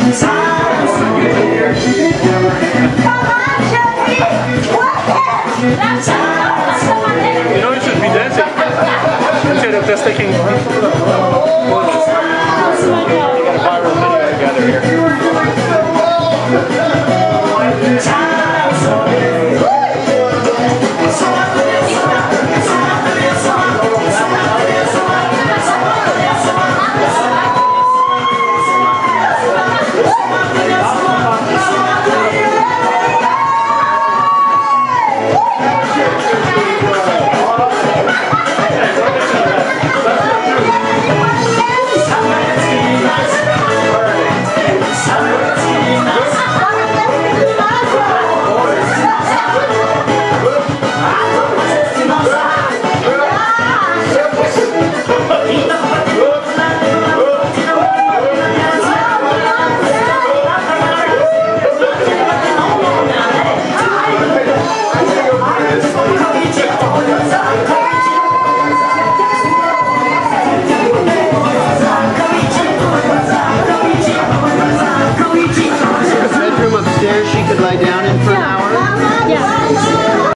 You know, you should be dancing. Instead of just taking. We got a viral video together here.